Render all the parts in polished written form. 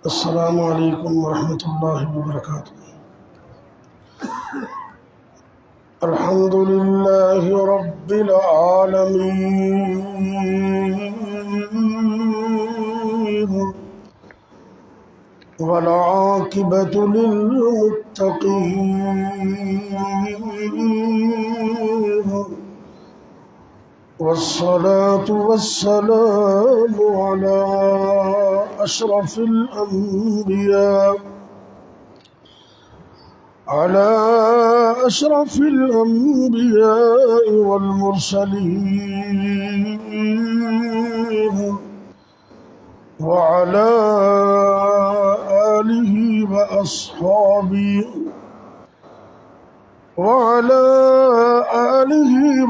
السلام علیکم ورحمۃ اللہ وبرکاتہ۔ الحمد للہ رب العالمین والعاقبۃ للمتقین والصلاة والسلام على أشرف الأنبياء والمرسلين وعلى آله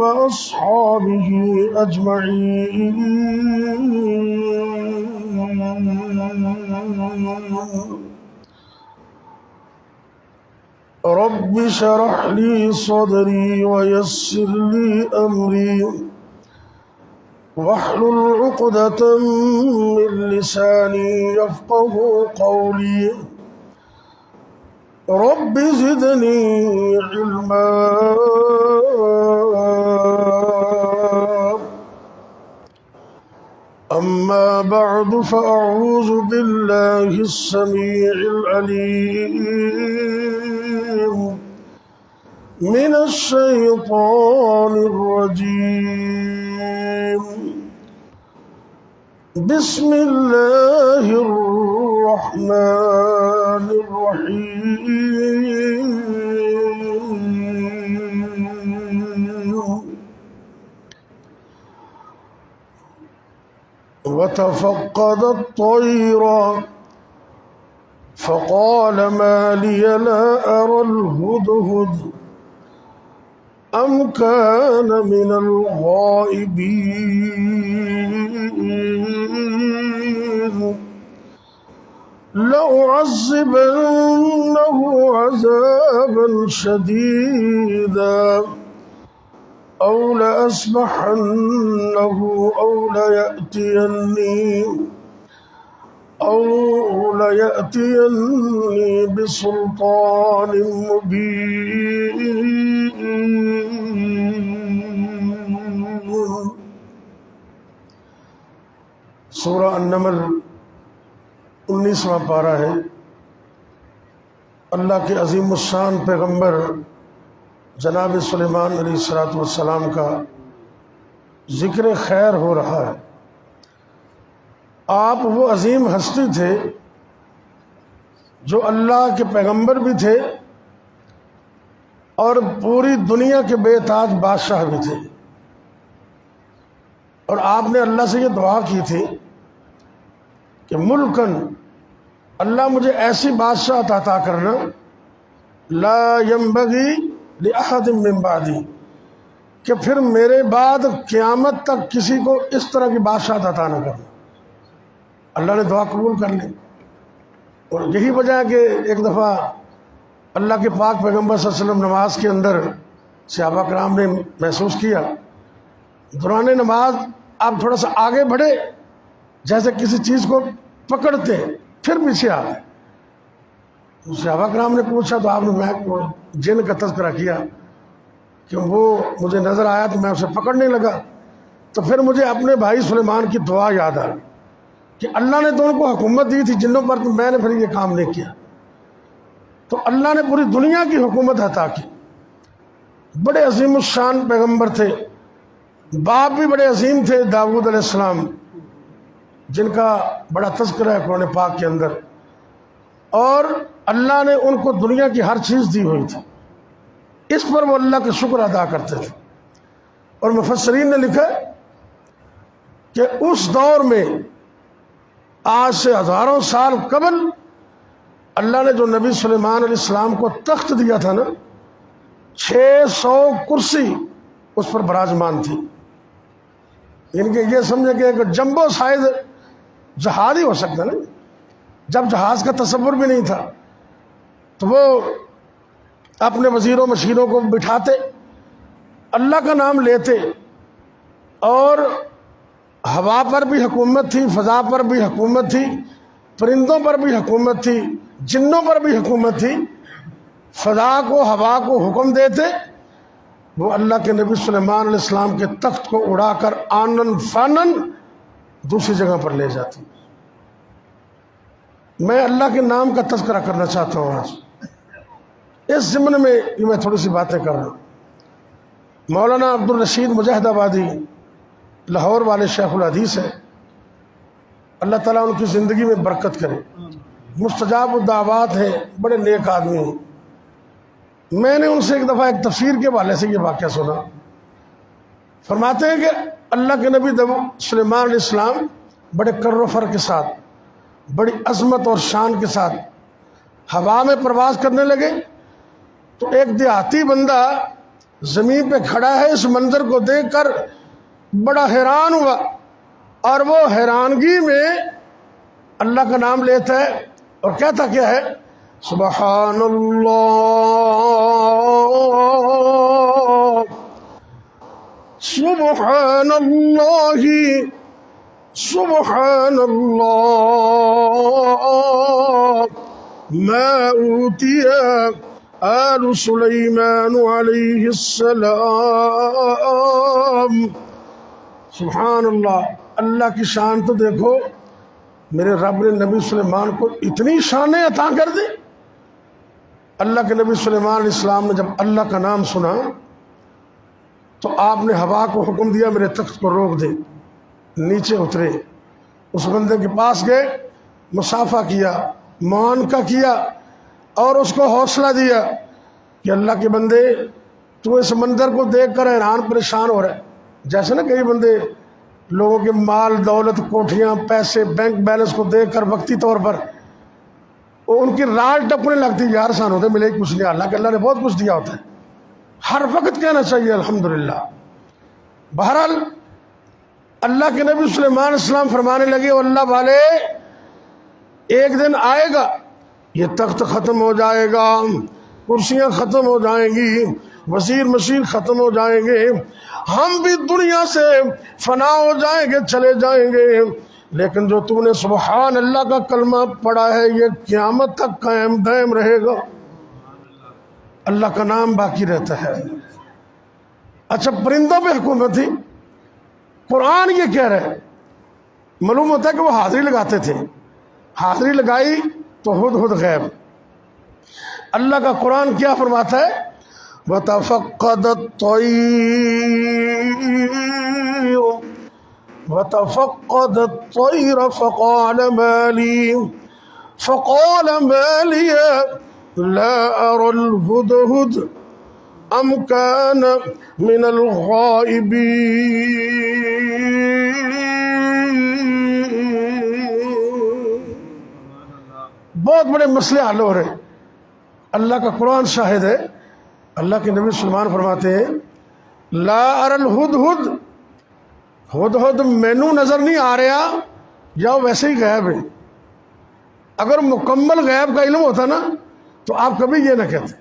وأصحابه أجمعين۔ رب اشرح لي صدري ويسر لي أمري واحلل عقدة من لساني يفقه قولي۔ رب زدني علما أما بعد فأعوذ بالله السميع العليم من الشيطان الرجيم۔ بسم الله الرحمن الرحيم۔ وتفقد الطير فقال ما لي لا أرى الهدهد أم كان من الغائبين لأعذبنه عذابا شديدا أو لأسبحنه أو ليأتيني بسلطان مبين۔ سورہ النمل 19واں پارہ ہے۔ اللہ کے عظیم الشان پیغمبر جناب سلیمان علیہ السلام کا ذکر خیر ہو رہا ہے۔ آپ وہ عظیم ہستی تھے جو اللہ کے پیغمبر بھی تھے اور پوری دنیا کے بے تاج بادشاہ بھی تھے، اور آپ نے اللہ سے یہ دعا کی تھی کہ ملکن، اللہ مجھے ایسی بادشاہ عطا کرنا لا ينبغي لأحد من بعدی، کہ پھر میرے بعد قیامت تک کسی کو اس طرح کی بادشاہ عطا نہ کرنا۔ اللہ نے دعا قبول کر لی، اور یہی وجہ ہے کہ ایک دفعہ اللہ کے پاک پیغمبر صلی اللہ علیہ وسلم نماز کے اندر صحابہ کرام نے محسوس کیا، دوران نماز آپ تھوڑا سا آگے بڑھے، جیسے کسی چیز کو پکڑتے پھر پیچھے آ گئے۔ صحابہ کرام نے پوچھا تو آپ نے جن کا تذکرہ کیا کہ وہ مجھے نظر آیا تو میں اسے پکڑنے لگا، تو پھر مجھے اپنے بھائی سلیمان کی دعا یاد آئی کہ اللہ نے تو ان کو حکومت دی تھی جنوں پر، تو میں نے پھر یہ کام نہیں کیا، تو اللہ نے پوری دنیا کی حکومت عطا کی۔ بڑے عظیم الشان پیغمبر تھے، باپ بھی بڑے عظیم تھے، داؤد علیہ السلام، جن کا بڑا تذکرہ ہے قرآن پاک کے اندر، اور اللہ نے ان کو دنیا کی ہر چیز دی ہوئی تھی، اس پر وہ اللہ کا شکر ادا کرتے تھے۔ اور مفسرین نے لکھا کہ اس دور میں آج سے ہزاروں سال قبل اللہ نے جو نبی سلیمان علیہ السلام کو تخت دیا تھا نا، 600 کرسی اس پر براجمان تھی۔ یعنی کہ یہ سمجھے کہ ایک جمبو سائز جہاز ہی ہو سکتا نا، جب جہاز کا تصور بھی نہیں تھا تو وہ اپنے وزیروں مشیروں کو بٹھاتے، اللہ کا نام لیتے، اور ہوا پر بھی حکومت تھی، فضا پر بھی حکومت تھی، تو پرندوں پر بھی حکومت تھی، جنوں پر بھی حکومت تھی، فضا کو ہوا کو حکم دیتے، وہ اللہ کے نبی سلیمان علیہ السلام کے تخت کو اڑا کر آنن فانن دوسری جگہ پر لے جاتی۔ میں اللہ کے نام کا تذکرہ کرنا چاہتا ہوں آج اس ضمن میں، یہ میں تھوڑی سی باتیں کر رہا ہوں۔ مولانا عبد الرشید مجاہد آبادی لاہور والے شیخ الحدیث ہیں، اللہ تعالیٰ ان کی زندگی میں برکت کرے، مستجاب الدعوات ہیں، بڑے نیک آدمی ہیں۔ میں نے ان سے ایک دفعہ ایک تفسیر کے حوالے سے یہ واقعہ سنا، فرماتے ہیں کہ اللہ کے نبی سلیمان علیہ السلام بڑے کر و فر کے ساتھ، بڑی عظمت اور شان کے ساتھ ہوا میں پرواز کرنے لگے، تو ایک دیہاتی بندہ زمین پہ کھڑا ہے، اس منظر کو دیکھ کر بڑا حیران ہوا، اور وہ حیرانگی میں اللہ کا نام لیتا ہے اور کہتا کیا ہے؟ سبحان اللہ، سبحان اللہ، سبحان اللہ، ما اوتی آل سلیمان علیہ السلام۔ سبحان اللہ، اللہ کی شان تو دیکھو، میرے رب نے نبی سلیمان کو اتنی شانیں عطا کر دی۔ اللہ کے نبی سلیمان علیہ السلام نے جب اللہ کا نام سنا تو آپ نے ہوا کو حکم دیا میرے تخت کو روک دے، نیچے اترے، اس بندے کے پاس گئے، مصافحہ کیا، معانقہ کیا، اور اس کو حوصلہ دیا کہ اللہ کے بندے تو اس منظر کو دیکھ کر حیران پریشان ہو رہا ہے۔ جیسے نا کئی بندے لوگوں کے مال دولت، کوٹھیاں، پیسے، بینک بیلنس کو دیکھ کر وقتی طور پر ان کی رال ٹپنے لگتی، یار آسان ہوتے ملے کچھ نہیں، حالانکہ اللہ نے بہت کچھ دیا ہوتا ہے۔ ہر وقت کہنا چاہیے الحمدللہ۔ بہرحال اللہ کے نبی سلیمان علیہ السلام فرمانے لگے، اللہ والے ایک دن آئے گا، یہ تخت ختم ہو جائے گا، کرسیاں ختم ہو جائیں گی، وزیر مشیر ختم ہو جائیں گے، ہم بھی دنیا سے فنا ہو جائیں گے، چلے جائیں گے، لیکن جو تم نے سبحان اللہ کا کلمہ پڑھا ہے یہ قیامت تک قائم دائم رہے گا، اللہ کا نام باقی رہتا ہے۔ اچھا، پرندوں پہ حکومت تھی، قرآن یہ کہہ رہا ہے، معلوم ہوتا ہے کہ وہ حاضری لگاتے تھے، حاضری لگائی تو ہدہد غیب۔ اللہ کا قرآن کیا فرماتا ہے؟ وَتَفَقَّدَ الطَّيْرَ فَقَالَ مَا لِيَ لَا أَرَى الْهُدْهُدَ أَمْ كَانَ مِنَ الْغَائِبِينَ۔ بہت بڑے مسئلے حل ہو رہے ہیں، اللہ کا قرآن شاہد ہے۔ اللہ کے نبی سلیمان فرماتے ہیں لا ار الہدہد، ہدہد مینو نظر نہیں آ رہا، یا ویسے ہی غیب ہے۔ اگر مکمل غیب کا علم ہوتا نا تو آپ کبھی یہ نہ کہتے،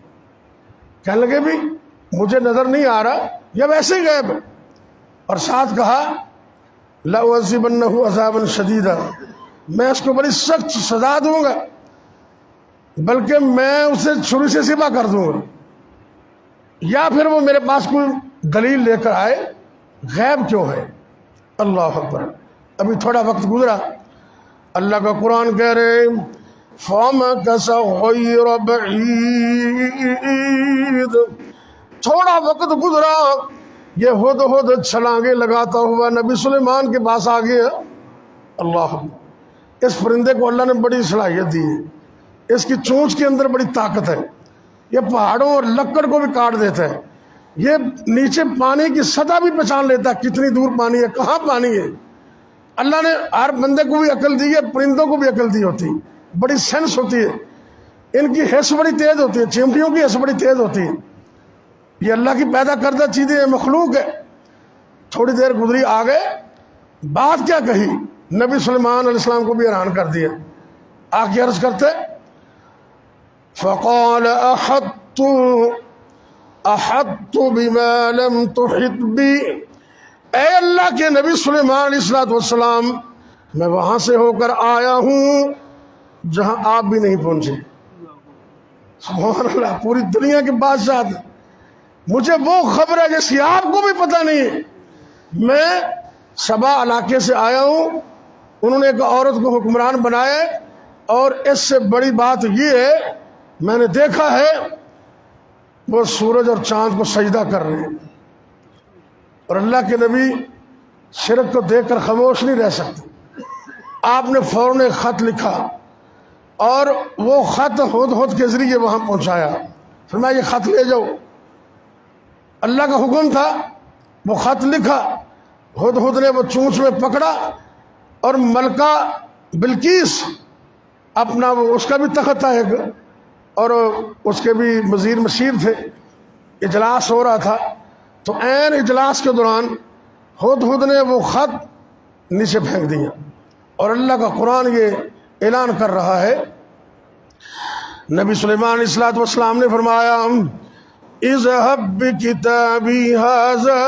کہنے لگے بھی مجھے نظر نہیں آ رہا یا ویسے ہی غیب ہے، اور ساتھ کہا لَأُعَذِّبَنَّهُ عَذَابًا شَدِيدًا، میں اس کو بڑی سخت سزا دوں گا، بلکہ میں اسے چھری سے ذبح کر دوں گا، یا پھر وہ میرے پاس کوئی دلیل لے کر آئے۔ غیب کیوں ہے؟ اللہ اکبر۔ ابھی تھوڑا وقت گزرا، اللہ کا قرآن کہہ رہے فَمَكَثَ غَيْرَ بَعِيدٍ، تھوڑا وقت گزرا، یہ ہدہد چھلانگیں لگاتا ہوا نبی سلیمان کے پاس آ گیا۔ اللہ اکبر۔ اس پرندے کو اللہ نے بڑی صلاحیت دی ہے، اس کی چونچ کے اندر بڑی طاقت ہے، یہ پہاڑوں اور لکڑ کو بھی کاٹ دیتا ہے، یہ نیچے پانی کی سطح بھی پہچان لیتا ہے کتنی دور پانی ہے، کہاں پانی ہے۔ اللہ نے ہر بندے کو بھی عقل دی ہے، پرندوں کو بھی عقل دی ہوتی، بڑی سینس ہوتی ہے، ان کی حس بڑی تیز ہوتی ہے، چیونٹیوں کی حس بڑی تیز ہوتی ہے، یہ اللہ کی پیدا کردہ چیزیں ہیں، مخلوق ہے۔ تھوڑی دیر گزری، آ گئے، بات کیا کہی، نبی سلیمان علیہ السلام کو بھی حیران کر دیا۔ آ کے عرض کرتے فَقَالَ أَحَطْتُ بِمَا لَمْ تُحِطْ بِي، اے اللہ کے نبی سلیمان علیہ السلام، میں وہاں سے ہو کر آیا ہوں جہاں آپ بھی نہیں پہنچے. سبحان اللہ، پوری دنیا کے بادشاہ تھے. مجھے وہ خبر ہے جس کی آپ کو بھی پتہ نہیں ہے. میں سبا علاقے سے آیا ہوں، انہوں نے ایک عورت کو حکمران بنایا، اور اس سے بڑی بات یہ ہے میں نے دیکھا ہے وہ سورج اور چاند کو سجدہ کر رہے ہیں، اور اللہ کے نبی شرک کو دیکھ کر خاموش نہیں رہ سکتے. آپ نے فوراً ایک خط لکھا اور وہ خط ہدہد کے ذریعے وہاں پہنچایا. فرمایا یہ خط لے جاؤ. اللہ کا حکم تھا، وہ خط لکھا. ہدہد نے وہ چونچ میں پکڑا، اور ملکہ بلقیس اپنا اس کا بھی تخت تھا ایک، اور اس کے بھی وزیر مشیر تھے. اجلاس ہو رہا تھا، تو عین اجلاس کے دوران ہدہد نے وہ خط نیچے پھینک دیا، اور اللہ کا قرآن یہ اعلان کر رہا ہے. نبی سلیمان علیہ الصلوۃ والسلام نے فرمایا اذهب بکتابی ھذا،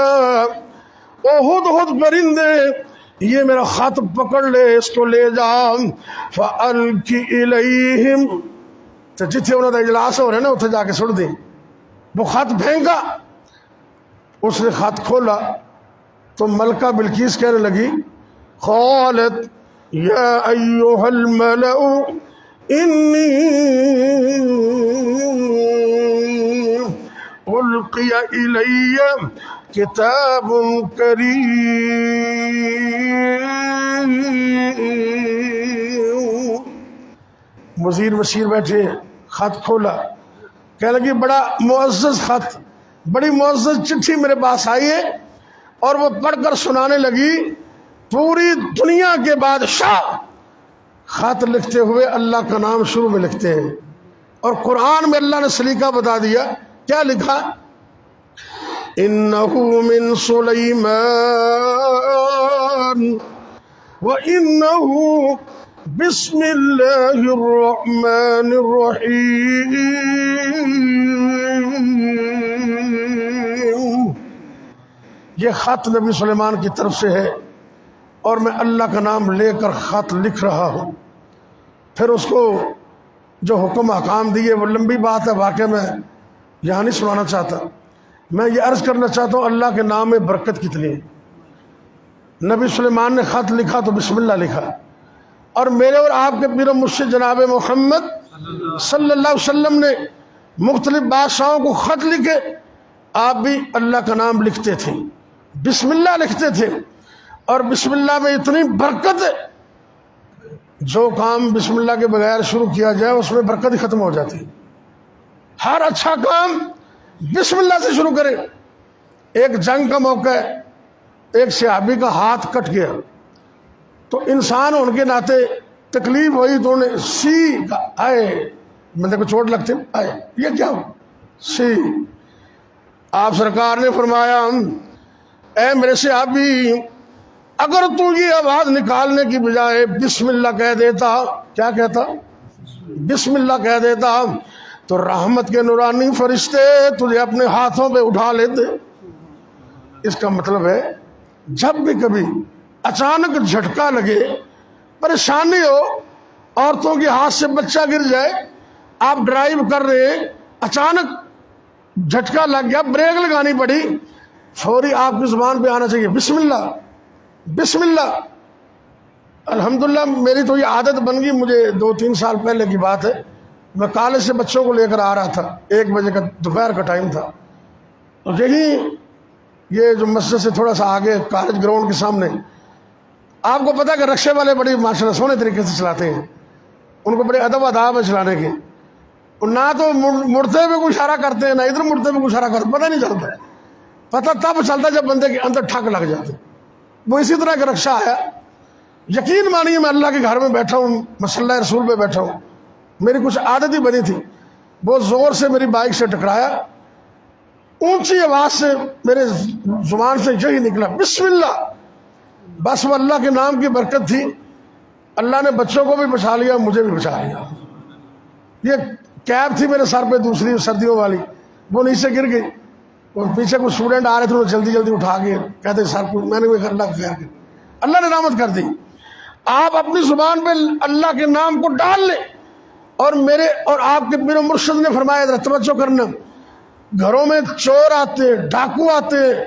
او ہدہد پرندے یہ میرا خط پکڑ لے، اس کو لے جا. فَأَلْقِ إِلَيْهِمْ، تو جتھے انہوں نے اجلاس ہو رہے نا اتھے جا کے سٹ دیں. وہ خط پھینکا. اس نے خط کھولا تو ملکہ بلقیس کہنے لگی قالت یا ایھا الملأ انی القی الی کتاب کریم. وزیر مشیر بیٹھے، خط کھولا، کہنے لگی بڑا معزز خط، بڑی معزز چٹھی میرے پاس آئی ہے. اور وہ پڑھ کر سنانے لگی پوری دنیا کے بادشاہ خط لکھتے ہوئے اللہ کا نام شروع میں لکھتے ہیں، اور قرآن میں اللہ نے سلیقہ بتا دیا. کیا لکھا؟ انہ من سلیمان وانہ بسم اللہ الرحمن الرحیم. یہ خط نبی سلیمان کی طرف سے ہے، اور میں اللہ کا نام لے کر خط لکھ رہا ہوں. پھر اس کو جو حکم احکام دیے وہ لمبی بات ہے، واقعہ میں یہاں نہیں سنانا چاہتا. میں یہ عرض کرنا چاہتا ہوں اللہ کے نام میں برکت کتنی ہے. نبی سلیمان نے خط لکھا تو بسم اللہ لکھا، اور میرے اور آپ کے پیر و مرشد جناب محمد صلی اللہ علیہ وسلم نے مختلف بادشاہوں کو خط لکھے. آپ بھی اللہ کا نام لکھتے تھے، بسم اللہ لکھتے تھے، اور بسم اللہ میں اتنی برکت ہے، جو کام بسم اللہ کے بغیر شروع کیا جائے اس میں برکت ہی ختم ہو جاتی. ہر اچھا کام بسم اللہ سے شروع کرے. ایک جنگ کا موقع ہے، ایک صحابی کا ہاتھ کٹ گیا، تو انسان ان کے ناطے تکلیف ہوئی تو انہیں سی کا آئے، بندے کو چوٹ لگتے آئے، یہ کیا ہو سی. آپ سرکار نے فرمایا اے میرے صحابی، اگر تو یہ آواز نکالنے کی بجائے بسم اللہ کہہ دیتا، کیا کہتا؟ بسم اللہ کہہ دیتا، تو رحمت کے نورانی فرشتے تجھے اپنے ہاتھوں پہ اٹھا لیتے. اس کا مطلب ہے جب بھی کبھی اچانک جھٹکا لگے، پریشانی ہو، عورتوں کے ہاتھ سے بچہ گر جائے، آپ ڈرائیو کر رہے ہیں، اچانک جھٹکا لگ گیا، بریک لگانی پڑی، فوری آپ کی زبان پہ آنا چاہیے بسم اللہ بسم اللہ. الحمدللہ میری تو یہ عادت بن گئی. مجھے 2-3 سال پہلے کی بات ہے، میں کالج سے بچوں کو لے کر آ رہا تھا، 1 بجے کا دوپہر کا ٹائم تھا. اور یہی یہ جو مسجد سے تھوڑا سا آگے کالج گراؤنڈ کے سامنے، آپ کو پتا کہ رکشے والے بڑی ماشاءاللہ سونے طریقے سے چلاتے ہیں، ان کو بڑے ادب آداب ہے چلانے کے. اور نہ تو مڑتے ہوئے کوئی اشارہ کرتے ہیں، نہ ادھر مڑتے ہوئے کوئی اشارہ کرتے، پتہ نہیں چلتا. پتہ تب چلتا جب بندے کے اندر ٹھک لگ جاتے. وہ اسی طرح کا رکشہ آیا. یقین مانیے میں اللہ کے گھر میں بیٹھا ہوں، مصلی رسول پہ بیٹھا ہوں، میری کچھ عادت ہی بنی تھی. بہت زور سے میری بائک سے ٹکرایا، اونچی آواز سے میرے زبان سے یہی نکلا بسم اللہ. بس وہ اللہ کے نام کی برکت تھی، اللہ نے بچوں کو بھی بچا لیا، مجھے بھی بچا لیا. یہ کیب تھی میرے سر پہ دوسری سردیوں والی، وہ نیچے گر گئی، اور پیچھے کچھ اسٹوڈنٹ آ رہے تھے، وہ جلدی جلدی اٹھا کے کہتے سر کو، میں نے اللہ کا خیر کیا، اللہ نے رحمت کر دی. آپ اپنی زبان پہ اللہ کے نام کو ڈال لیں. اور آپ کے پیر و مرشد نے فرمایا، ذرا توجہ کرنا، گھروں میں چور آتے ہیں، ڈاکو آتے ہیں،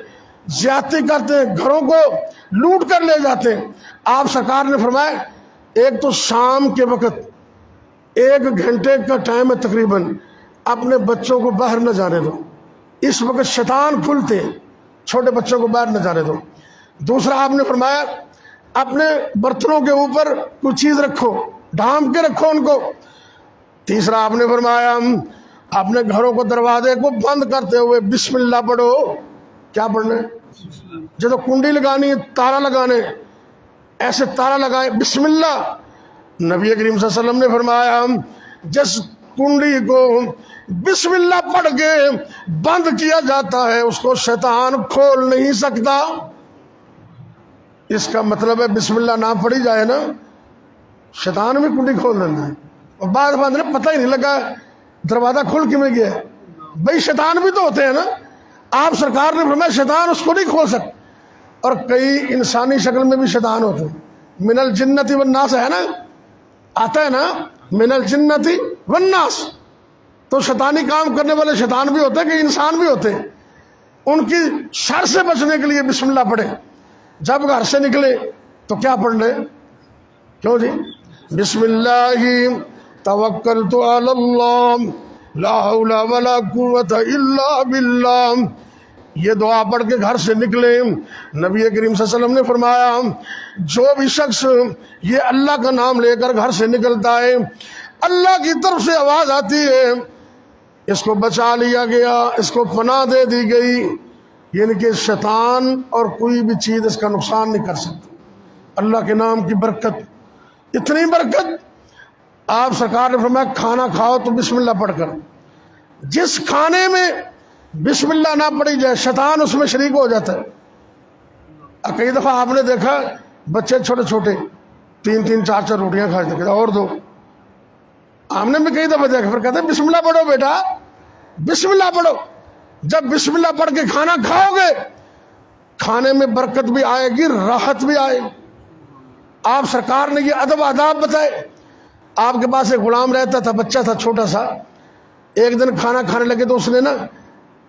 زیادتی کرتے ہیں، گھروں کو لوٹ کر لے جاتے ہیں. آپ سرکار نے فرمایا ایک تو شام کے وقت 1 گھنٹے کا ٹائم ہے تقریباً، اپنے بچوں کو باہر نہ جانے دو، اس وقت شیطان کھلتے ہیں، چھوٹے بچوں کو باہر نہ جانے دو. دوسرا آپ نے فرمایا اپنے برتنوں کے اوپر کوئی چیز رکھو، ڈھانپ کے رکھو ان کو. تیسرا آپ نے فرمایا اپنے گھروں کو دروازے کو بند کرتے ہوئے بسم اللہ پڑھو. کیا پڑھنا ہے؟ جب کنڈی لگانی ہے، تالا لگانے، ایسے تالا لگائے بسم اللہ. نبی کریم صلی اللہ علیہ وسلم نے فرمایا جس کنڈی کو بسم اللہ پڑھ کے بند کیا جاتا ہے اس کو شیطان کھول نہیں سکتا. اس کا مطلب ہے بسم اللہ نہ پڑھی جائے نا، شیطان بھی کنڈی کھول دینا ہے. اور بعد نے پتہ ہی نہیں لگا دروازہ کھل کے میں گیا. بھائی شیطان بھی تو ہوتے ہیں نا. آپ سرکار نے فرمایا شیطان اس کو نہیں کھول سکتا. اور کئی انسانی شکل میں بھی شیطان ہوتے ہیں. من الجنتی والناس ہے نا، آتا ہے نا من الجنتی والناس. تو شیطانی کام کرنے والے شیطان بھی ہوتے ہیں کہ انسان بھی ہوتے ہیں. ان کی شر سے بچنے کے لیے بسم اللہ پڑھیں. جب گھر سے نکلے تو کیا پڑھ لیں؟ کیوں جی؟ بسم اللہ توکلت علی اللہ لا حول ولا قوت الا باللہ. یہ دعا پڑھ کے گھر سے نکلے. نبی کریم صلی اللہ علیہ وسلم نے فرمایا جو بھی شخص یہ اللہ کا نام لے کر گھر سے نکلتا ہے، اللہ کی طرف سے آواز آتی ہے اس کو بچا لیا گیا، اس کو پناہ دے دی گئی. یعنی کہ شیطان اور کوئی بھی چیز اس کا نقصان نہیں کر سکتی. اللہ کے نام کی برکت، اتنی برکت. آپ سرکار نے فرمایا کھانا کھاؤ تو بسم اللہ پڑھ کر. جس کھانے میں بسم اللہ نہ پڑھی جائے شیطان اس میں شریک ہو جاتا ہے. کئی دفعہ آپ نے دیکھا بچے چھوٹے چھوٹے 3 4 روٹیاں کھاتے ہیں، اور دو. ہم نے بھی کئی دفعہ دیکھا، پھر کہتے ہیں بسم اللہ پڑھو بیٹا، بسم اللہ پڑھو. جب بسم اللہ پڑھ کے کھانا کھاؤ گے کھانے میں برکت بھی آئے گی، راحت بھی آئے گی. آپ سرکار نے یہ ادب آداب بتائے. آپ کے پاس ایک غلام رہتا تھا، بچہ تھا چھوٹا سا. ایک دن کھانا کھانے لگے تو اس نے نا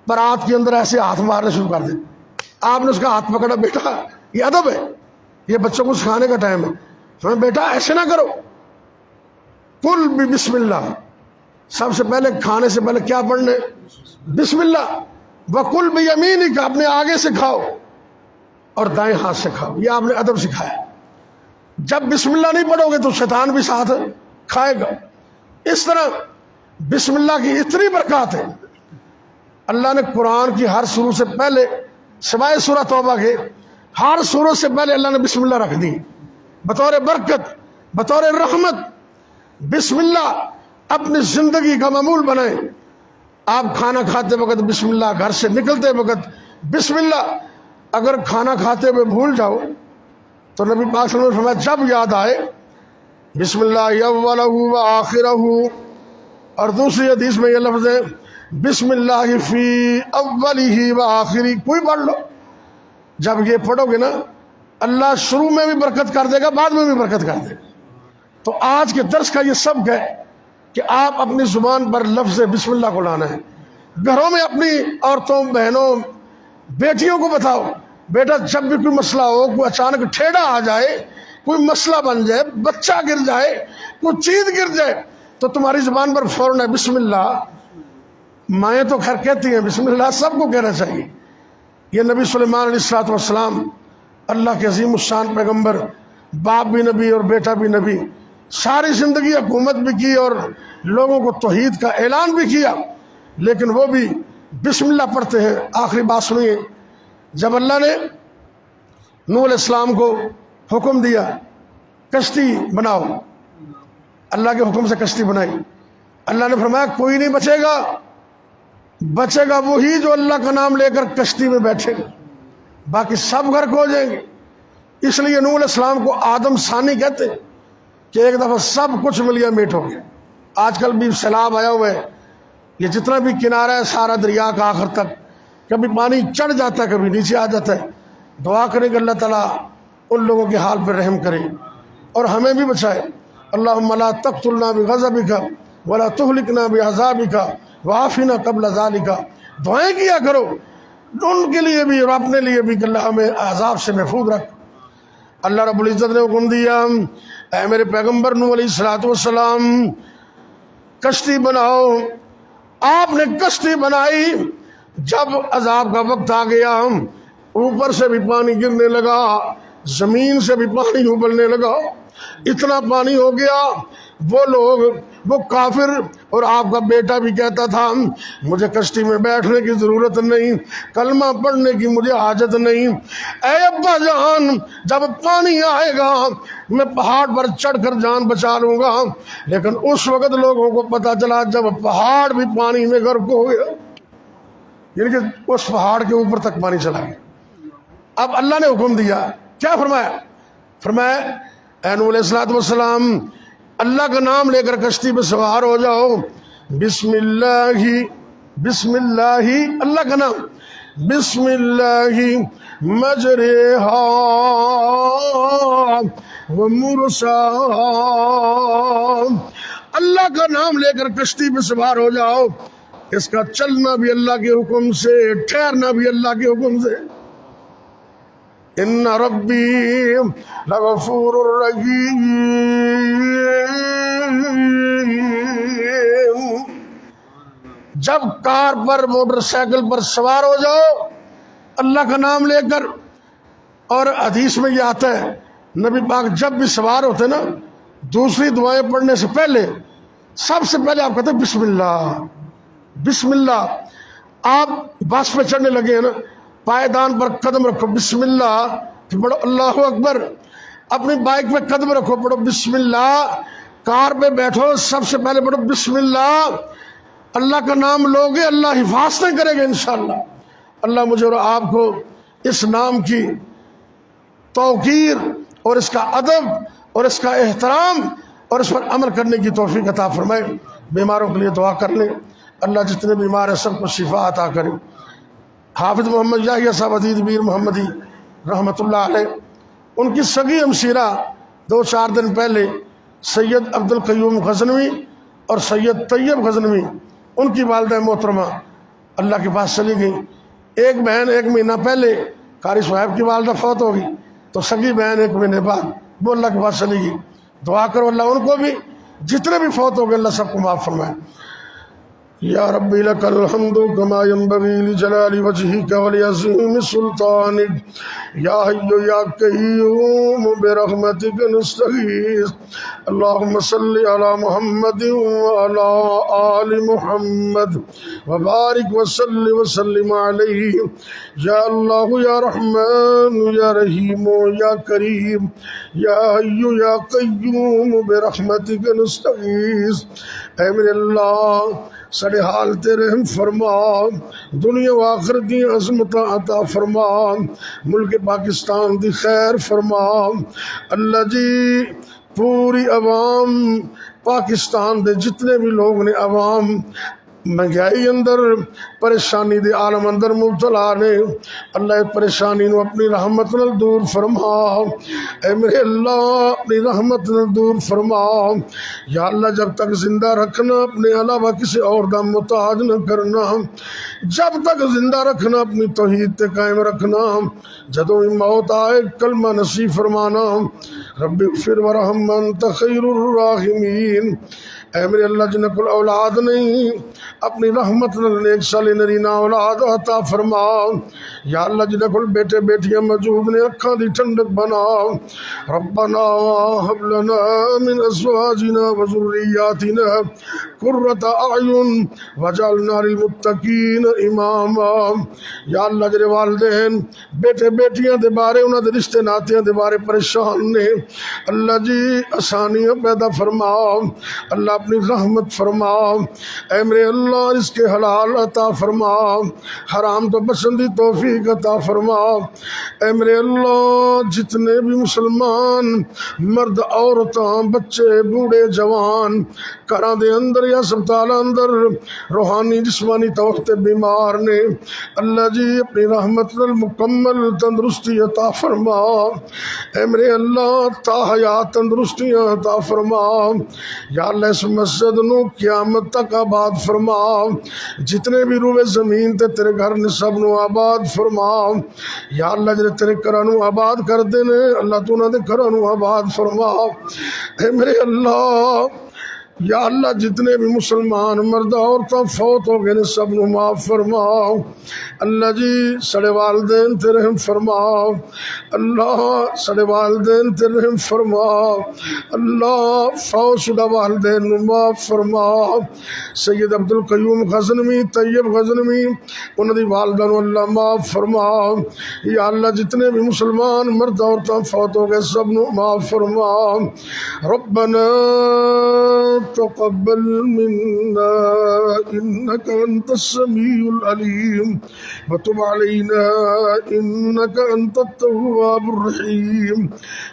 پرات کے اندر ایسے ہاتھ مارنے شروع کر دے. آپ نے اس کا ہاتھ پکڑا، بیٹا یہ ادب ہے، یہ بچوں کو سکھانے کا ٹائم ہے. بیٹا ایسے نہ کرو، کل بھی بسم اللہ. سب سے پہلے کھانے سے پہلے کیا پڑھنے؟ بسم اللہ. وَكُلْ بِيَمِينِكَ، اپنے آگے سے کھاؤ اور دائیں ہاتھ سے کھاؤ. یہ آپ نے ادب سکھایا. جب بسم اللہ نہیں پڑھو گے تو شیطان بھی ساتھ کھائے گا. اس طرح بسم اللہ کی اتنی برکات ہے. اللہ نے قرآن کی ہر سورت سے پہلے سوائے سورہ توبہ کے ہر سورت سے پہلے اللہ نے بسم اللہ رکھ دی بطور برکت، بطور رحمت. بسم اللہ اپنی زندگی کا معمول بنائیں. آپ کھانا کھاتے وقت بسم اللہ، گھر سے نکلتے وقت بسم اللہ. اگر کھانا کھاتے ہوئے بھول جاؤ تو نبی پاک صلی اللہ علیہ وسلم نے فرمایا جب یاد آئے بسم اللہ اولہ و آخرہ. اور دوسری حدیث میں یہ لفظ ہے بسم اللہ فی اولہ و آخری. کوئی پڑھ لو. جب یہ پڑھو گے نا اللہ شروع میں بھی برکت کر دے گا، بعد میں بھی برکت کر دے گا. تو آج کے درس کا یہ سبق ہے کہ آپ اپنی زبان پر لفظ بسم اللہ کو لانا ہے. گھروں میں اپنی عورتوں، بہنوں، بیٹیوں کو بتاؤ بیٹا جب بھی کوئی مسئلہ ہو، کوئی اچانک ٹھیڑا آ جائے، کوئی مسئلہ بن جائے، بچہ گر جائے، کوئی چیز گر جائے تو تمہاری زبان پر فوراً ہے بسم اللہ. مائیں تو خیر کہتی ہیں بسم اللہ، سب کو کہنا چاہیے. یہ نبی سلیمان علیہ السلام اللہ کے عظیم الشان پیغمبر، باپ بھی نبی اور بیٹا بھی نبی، ساری زندگی حکومت بھی کی اور لوگوں کو توحید کا اعلان بھی کیا، لیکن وہ بھی بسم اللہ پڑھتے ہیں. آخری بات سنیے، جب اللہ نے نوح علیہ السلام کو حکم دیا کشتی بناؤ، اللہ کے حکم سے کشتی بنائی. اللہ نے فرمایا کوئی نہیں بچے گا، بچے گا وہی جو اللہ کا نام لے کر کشتی میں بیٹھے گا، باقی سب غرق ہو جائیں گے. اس لیے نوح علیہ السلام کو آدم ثانی کہتے ہیں کہ ایک دفعہ سب کچھ ملیا میٹ ہو گیا. آج کل بھی سیلاب آیا ہوا ہے، یہ جتنا بھی کنارہ ہے سارا دریا کا آخر تک، کبھی پانی چڑھ جاتا ہے کبھی نیچے آ جاتا ہے. دعا کریں کہ اللہ تعالیٰ ان لوگوں کے حال پر رحم کرے اور ہمیں بھی بچائے۔ اللہم لا تقتلنا بغضبک ولا تہلکنا بعذابک وعافنا قبل ذالک۔ دعائیں کیا کرو ان کے لیے بھی اور اپنے لیے بھی کہ اللہ ہمیں عذاب سے محفوظ رکھ۔ اللہ رب العزت نے حکم دیا، اے میرے پیغمبر نوح علیہ السلام کشتی بناؤ۔ آپ نے کشتی بنائی، جب عذاب کا وقت آ گیا اوپر سے بھی پانی گرنے لگا، زمین سے بھی پانی ابلنے لگا، اتنا پانی ہو گیا وہ لوگ، وہ کافر اور آپ کا بیٹا بھی کہتا تھا مجھے کشتی میں بیٹھنے کی ضرورت نہیں، کلمہ پڑھنے کی مجھے حاجت نہیں، اے ابا جان جب پانی آئے گا میں پہاڑ پر چڑھ کر جان بچا لوں گا۔ لیکن اس وقت لوگوں کو پتا چلا جب پہاڑ بھی پانی میں غرق ہو گیا، یعنی کہ اس پہاڑ کے اوپر تک پانی چلا گیا۔ اب اللہ نے حکم دیا، کیا فرمایا اے نوح علیہ السلام اللہ کا نام لے کر کشتی پہ سوار ہو جاؤ، بسم اللہ اللہ کا نام، بسم اللہ مجریہا ومرساہا، اللہ کا نام لے کر کشتی پہ سوار ہو جاؤ، اس کا چلنا بھی اللہ کے حکم سے، ٹھہرنا بھی اللہ کے حکم سے۔ ان ربی لغفور رحیم، جب کار پر موٹر سائیکل پر سوار ہو جاؤ اللہ کا نام لے کر، اور حدیث میں یہ آتا ہے نبی پاک جب بھی سوار ہوتے نا دوسری دعائیں پڑھنے سے پہلے سب سے پہلے آپ کہتے ہیں بسم اللہ، بسم اللہ۔ آپ بس پہ چڑھنے لگے ہیں نا، پائیدان پر قدم رکھو بسم اللہ، پھر پڑھو اللہ اکبر، اپنی بائک پہ قدم رکھو پڑھو بسم اللہ، کار پہ بیٹھو سب سے پہلے پڑھو بسم اللہ۔ اللہ کا نام لوگے اللہ حفاظتیں کرے گا انشاءاللہ۔ اللہ مجھے اور آپ کو اس نام کی توقیر اور اس کا ادب اور اس کا احترام اور اس پر عمل کرنے کی توفیق عطا فرمائے۔ بیماروں کے لیے دعا کر لیں، اللہ جتنے بیمار ہیں سب کو شفا عطا کرے۔ حافظ محمد یحییٰ صاحب عدید میر محمدی رحمۃ اللہ علیہ، ان کی سگی ہمشیرہ 2-4 دن پہلے سید عبد القیوم غزنوی اور سید طیب غزنوی ان کی والدہ محترمہ اللہ کے پاس چلی گئی۔ ایک بہن 1 مہینہ پہلے قاری صاحب کی والدہ فوت ہوگی، تو سگی بہن 1 مہینے بعد وہ اللہ کے پاس چلی گئی۔ دعا کرو اللہ ان کو بھی، جتنے بھی فوت ہو گئے اللہ سب کو معاف فرمائے۔ یا ربی لک الحمد کما ینبغی لجلال وجہک ولعظیم سلطانک، یا حی یا قیوم برحمتک نستغیث، اللہم صلی علی محمد وعلی آل محمد وبارک وسلم علیہ، یا اللہ یا رحمن یا رحیم یا کریم، یا حی یا قیوم برحمتک نستغیث۔ اے میرے اللہ سڑے حال تیرے ہم فرما، دنیا و آخرت دی عظمت عطا فرما، ملک پاکستان دی خیر فرما۔ اللہ جی پوری عوام پاکستان دے جتنے بھی لوگ نے، عوام مہنگائی اندر پریشانی دے عالم اندر مبتلا نے، اللہ پریشانی نو اپنی رحمت نال دور فرما۔ اے میرے اللہ اپنی رحمت نال دور فرما۔ یا اللہ جب تک زندہ رکھنا اپنے علاوہ کسی اور دا محتاج نہ کرنا، جب تک زندہ رکھنا اپنی توحید تے قائم رکھنا، جدوں موت آئے کلمہ نصیب فرمانا۔ رب اغفر ورحم انت خیر الراحمین۔ اے میرے اللہ جنہیں کوئی اولاد نہیں اپنی رحمت نیک صالح نرینہ اولاد عطا فرما۔ یا اللہ جنہیں کوئی بیٹے بیٹیاں موجود نے اکھاں دی ٹھنڈک بنا۔ ربنا ہب لنا من ازواجنا وذریاتنا قرۃ اعین واجعلنا للمتقین اماما۔ یا اللہ جڑے والدین بیٹے بیٹیاں دے بارے انہاں دے رشتے ناتیاں دے بارے پریشان نے، اللہ جی آسانیاں پیدا فرما، اللہ اپنی رحمت فرما۔ اے میرے اللہ اس کے حلال عطا فرما، حرام تو بچن دی توفیق عطا فرما۔ اے میرے اللہ جتنے بھی مسلمان مرد عورتاں بچے بوڑھے جوان گھراں دے اندر یا سب تعالیٰ اندر روحانی جسمانی طور تے بیمار نے اللہ جی اپنی رحمت نال مکمل تندرستی عطا فرما اے میرے اللہ تا حیات تندرستیاں عطا فرما یا اللہ اس مسجد نو قیامت تک آباد فرما جتنے بھی روئے زمین تے تیرے گھر نے سب نو آباد فرما یا اللہ جڑے تیرے گھراں نو آباد کر دے نے اللہ تو انہاں دے گھراں نو آباد فرما اے میرے اللہ یا اللہ جتنے بھی مسلمان مرد عورتیں فوت ہو گئے نے سب نو معاف فرما اللہ جی سڑے والدین تے رحم فرما اللہ سڑے والدین تے رحم فرما اللہ فوت شدہ والدین نو معاف فرما سید عبدالقیوم غزنوی طیب غزنوی انہاں دی والدہ نو اللہ معاف فرما یا اللہ جتنے بھی مسلمان مرد عورتیں فوت ہو گئے سب نو معاف فرما ربنا تقبل منا إنك أنت السميع العليم وتب علينا إنك أنت التواب الرحيم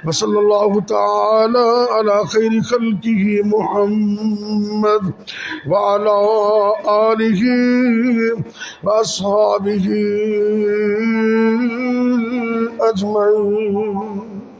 وصلى الله تعالى على خير خلقه محمد وعلى آله وأصحابه أجمعين.